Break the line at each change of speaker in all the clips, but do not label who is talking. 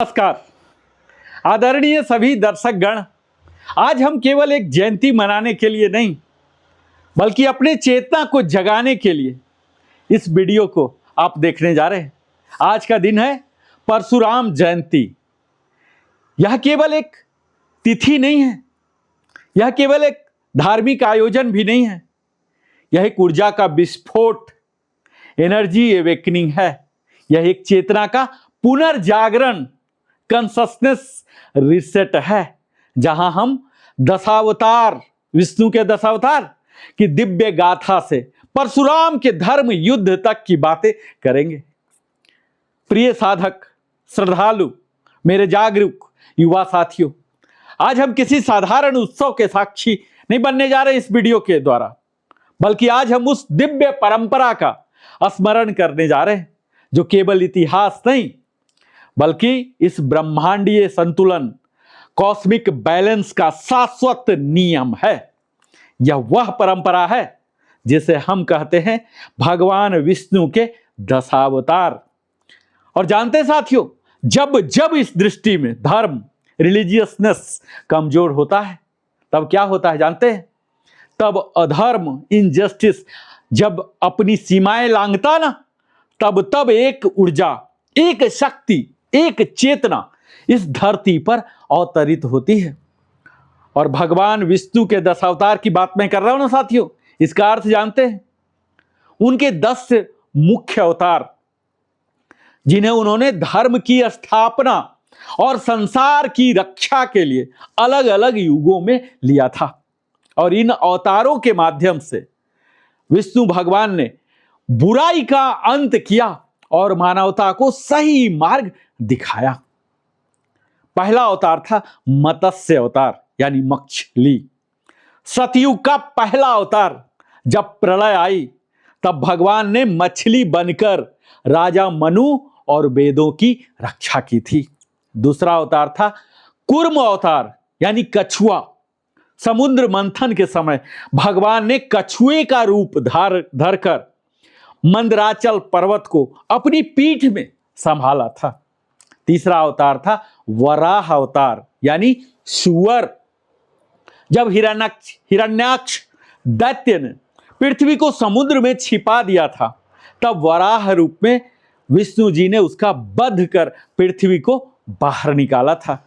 नमस्कार आदरणीय सभी दर्शकगण। आज हम केवल एक जयंती मनाने के लिए नहीं बल्कि अपने चेतना को जगाने के लिए इस वीडियो को आप देखने जा रहे हैं। आज का दिन है परशुराम जयंती। यह केवल एक तिथि नहीं है, यह केवल एक धार्मिक आयोजन भी नहीं है, यह एक ऊर्जा का विस्फोट, एनर्जी एवेकनिंग है। यह एक चेतना का पुनर्जागरण, कॉन्शसनेस रिसेट है, जहां हम दशावतार, विष्णु के दशावतार की दिव्य गाथा से परशुराम के धर्म युद्ध तक की बातें करेंगे। प्रिय साधक, श्रद्धालु, मेरे जागरूक युवा साथियों, आज हम किसी साधारण उत्सव के साक्षी नहीं बनने जा रहे इस वीडियो के द्वारा, बल्कि आज हम उस दिव्य परंपरा का स्मरण करने जा रहे हैं जो केवल इतिहास नहीं बल्कि इस ब्रह्मांडीय संतुलन, कॉस्मिक बैलेंस का शाश्वत नियम है। यह वह परंपरा है जिसे हम कहते हैं भगवान विष्णु के दशावतार। और जानते साथियों, जब जब इस दृष्टि में धर्म, रिलीजियसनेस कमजोर होता है तब क्या होता है जानते हैं? तब अधर्म, इनजस्टिस जब अपनी सीमाएं लांघता ना, तब एक ऊर्जा, एक शक्ति, एक चेतना इस धरती पर अवतरित होती है। और भगवान विष्णु के दशावतार की बात मैं कर रहा हूं ना साथियों, इसका अर्थ जानते हैं? उनके 10 मुख्य अवतार जिन्हें उन्होंने धर्म की स्थापना और संसार की रक्षा के लिए अलग अलग युगों में लिया था। और इन अवतारों के माध्यम से विष्णु भगवान ने बुराई का अंत किया और मानवता को सही मार्ग दिखाया। पहला अवतार था मत्स्य अवतार यानी मछली। सतयुग का पहला अवतार, जब प्रलय आई तब भगवान ने मछली बनकर राजा मनु और वेदों की रक्षा की थी। दूसरा अवतार था कूर्म अवतार यानी कछुआ। समुद्र मंथन के समय भगवान ने कछुए का रूप धरकर मंदराचल पर्वत को अपनी पीठ में संभाला था। तीसरा अवतार था वराह अवतार यानी सुअर। जब हिरण्याक्ष दैत्य ने पृथ्वी को समुद्र में छिपा दिया था, तब वराह रूप में विष्णु जी ने उसका वध कर पृथ्वी को बाहर निकाला था।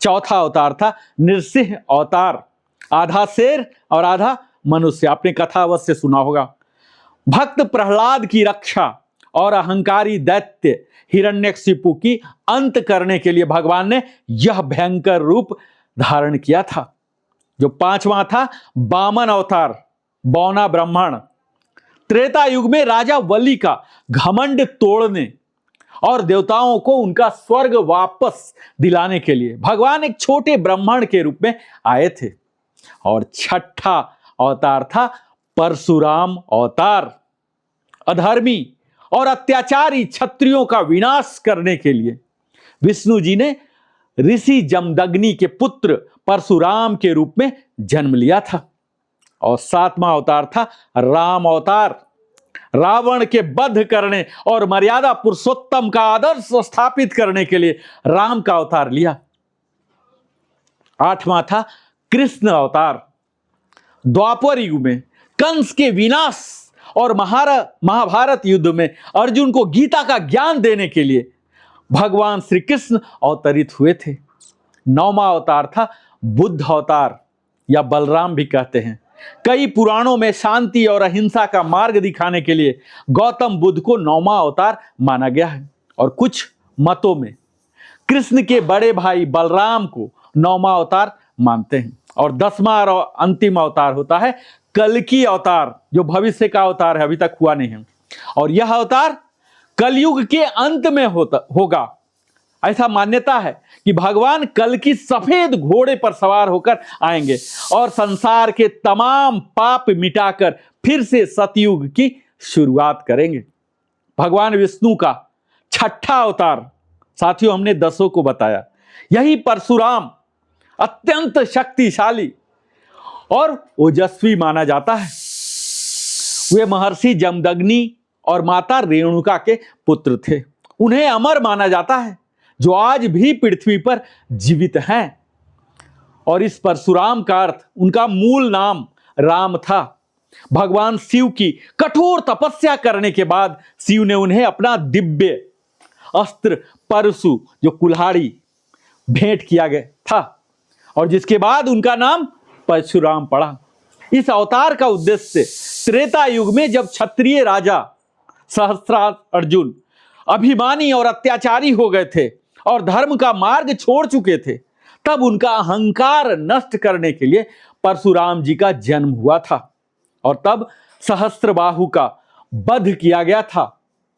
चौथा अवतार था नृसिंह अवतार, आधा शेर और आधा मनुष्य। आपने कथा अवश्य सुना होगा। भक्त प्रहलाद की रक्षा और अहंकारी दैत्य हिरण्यकशिपु की अंत करने के लिए भगवान ने यह भयंकर रूप धारण किया था। जो पांचवा था वामन अवतार, बौना ब्राह्मण। त्रेता युग में राजा बलि का घमंड तोड़ने और देवताओं को उनका स्वर्ग वापस दिलाने के लिए भगवान एक छोटे ब्राह्मण के रूप में आए थे। और छठा अवतार था परशुराम अवतार। अधर्मी और अत्याचारी क्षत्रियों का विनाश करने के लिए विष्णु जी ने ऋषि जमदग्नि के पुत्र परशुराम के रूप में जन्म लिया था। और सातवां अवतार था राम अवतार। रावण के वध करने और मर्यादा पुरुषोत्तम का आदर्श स्थापित करने के लिए राम का अवतार लिया। आठवां था कृष्ण अवतार। द्वापर युग में कंस के विनाश और महाभारत युद्ध में अर्जुन को गीता का ज्ञान देने के लिए भगवान श्री कृष्ण अवतरित हुए थे। नौवां अवतार था बुद्ध अवतार या बलराम भी कहते हैं। कई पुराणों में शांति और अहिंसा का मार्ग दिखाने के लिए गौतम बुद्ध को नौवां अवतार माना गया है। और कुछ मतों में कृष्ण के बड़े भाई बलराम को नौवां अवतार मानते हैं। और 10वां और अंतिम अवतार होता है कल्कि अवतार, जो भविष्य का अवतार है, अभी तक हुआ नहीं है। और यह अवतार कलयुग के अंत में होगा। ऐसा मान्यता है कि भगवान कल्कि सफेद घोड़े पर सवार होकर आएंगे और संसार के तमाम पाप मिटाकर फिर से सतयुग की शुरुआत करेंगे। भगवान विष्णु का छठा अवतार, साथियों हमने 10 को बताया, यही परशुराम अत्यंत शक्तिशाली और ओजस्वी माना जाता है। वे महर्षि जमदग्नि और माता रेणुका के पुत्र थे। उन्हें अमर माना जाता है, जो आज भी पृथ्वी पर जीवित हैं। और इस परशुराम का अर्थ, उनका मूल नाम राम था। भगवान शिव की कठोर तपस्या करने के बाद शिव ने उन्हें अपना दिव्य अस्त्र परशु, जो कुल्हाड़ी, भेंट किया गया था और जिसके बाद उनका नाम परशुराम पड़ा। इस अवतार का उद्देश्य त्रेता युग में जब क्षत्रिय राजा सहस्त्रार्थ अर्जुन अभिमानी और अत्याचारी हो गए थे और धर्म का मार्ग छोड़ चुके थे, तब उनका अहंकार नष्ट करने के लिए परशुराम जी का जन्म हुआ था और तब सहस्त्रबाहु का वध किया गया था।